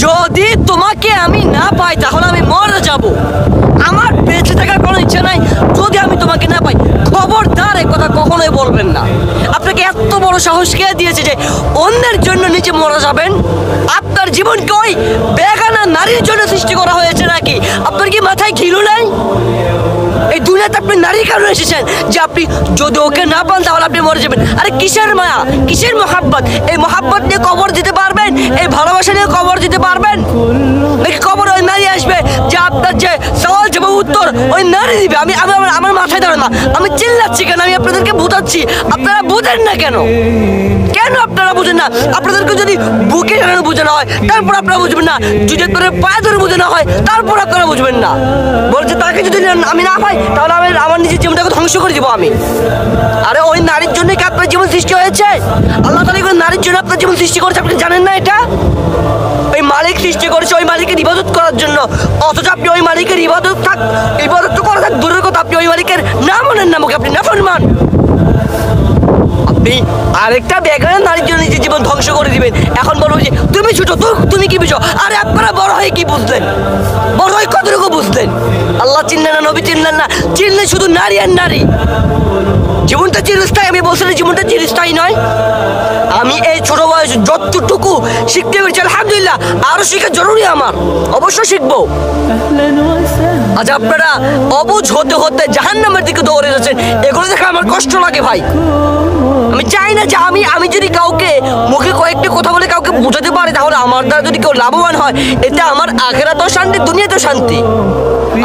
যদি তোমাকে আমি না পাই তাহলে আমি মরে যাব। আমার বেঁচে থাকার কোনো ইচ্ছা নাই যদি আমি তোমাকে না পাই। খবরদার এই কথা কখনোই বলবেন না। আপনাকে এত বড় সাহস কে দিয়েছে যে অন্যের জন্য নিজে মরে যাবেন? আপনার জীবনকে ওই বেগানা নারীর জন্য সৃষ্টি করা হয়েছে নাকি? আপনার কি মাথায় ঘিলু নাই? এই দুনিয়াতে আপনি নারীর কারণে এসেছেন যে আপনি যদি ওকে না পান তাহলে আপনি মরে যাবেন। আরে কিসের মায়া, কিসের মহাব্বত? এই মহাব্বত নিয়ে কবর দিতে পারবেন? এই ভালোবাসা নিয়ে কবর দিতে পারবেন? নাকি কবর ওই নারী আসবে যে আপনার যে সওয়াল জবাব উত্তর ওই নারী দিবে? আমি আমার মাথায় ধরে না। আমি চিল্লাচ্ছি কেন? আমি আপনাদেরকে বুঝাচ্ছি, আপনারা বুঝেন না কেন? কেন আপনারা বুঝেন না? আপনাদেরকে যদি বুকে টানানো বোঝানো হয় তারপর আপনারা বুঝবেন না, যদি আপনাদের পায়ে ধরে বোঝানো হয় তারপর আপনারা বুঝবেন না। বলছে তাকে যদি আমি না পাই তাহলে আমি আমার নিজের জীবনটাকে ধ্বংস করে দিব আমি। আরে ওই নারীর জন্য কি আপনার জীবন সৃষ্টি হয়েছে? আল্লাহ তাআলা ওই নারীর জন্য আপনার জীবন সৃষ্টি করেছে, আপনি জানেন না এটা? ওই মালিক সৃষ্টি করেছে ওই মালিকের ইবাদত করার জন্য, অথচ আপনি ওই মালিকের ইবাদত তো করা থাক দূরের কথা, আপনি ওই মালিকের নাম নেন না মুখে, আপনি নাফরমান। আপনি আরেকটা বেগানা নারীর জন্য নিজের জীবন ধ্বংস করে দিবেন। এখন বলবো যে তুমি ছোট, তুমি কি বুঝো? আরে আপনারা বড় হয়ে কি বুঝলেন? বড় হয়ে কতটুকু বুঝলেন? আল্লাহ চিনলেন না, নবী চিনলেন না, চিনলেন শুধু নারী আর নারী। জীবনটা চিরস্থায়ী, আমি বলছি না জীবনটা চিরস্থায়ী নয়। আমি এই ছোট বয়সে যতটুকু শিখতে পেরেছি আলহামদুলিল্লাহ, আরো শেখা জরুরি আমার, অবশ্যই শিখবো। আচ্ছা আপনারা অবুঝ হতে হতে জাহান্নামের দিকে দৌড়ে যাচ্ছেন, এগুলো দেখে আমার কষ্ট লাগে ভাই। আমি চাই না যে আমি যদি কাউকে মুখে কয়েকটি কথা বলে কাউকে বোঝাতে পারি তাহলে আমার দ্বারা যদি কেউ লাভবান হয়, এতে আমার আখিরাতেও শান্তি, দুনিয়াতেও শান্তি।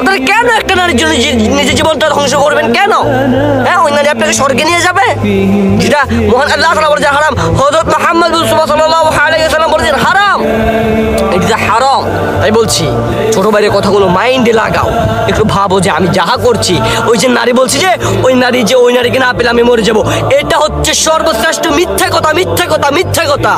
আপনারা কেন একটা নারীর জন্য নিজের জীবনটা ধ্বংস করবেন? কেন? হ্যাঁ, ওই নারী আপনাকে স্বর্গে নিয়ে যাবে, যেটা মহান আল্লাহ তাআলা বলেছেন হারাম। হযরত মুহাম্মদ সাল্লাল্লাহু আলাইহি ওয়াসাল্লাম বলেছেন হারাম, এটা হারাম। তাই বলছি ছোট ভাইয়ের কথাগুলো মাইন্ডে লাগাও, একটু ভাবো যে আমি যাহা করছি, ওই যে নারী বলছি যে ওই নারীকে না পেলে আমি মরে যাবো, এটা হচ্ছে সর্বশ্রেষ্ঠ মিথ্যা কথা, মিথ্যা কথা, মিথ্যা কথা।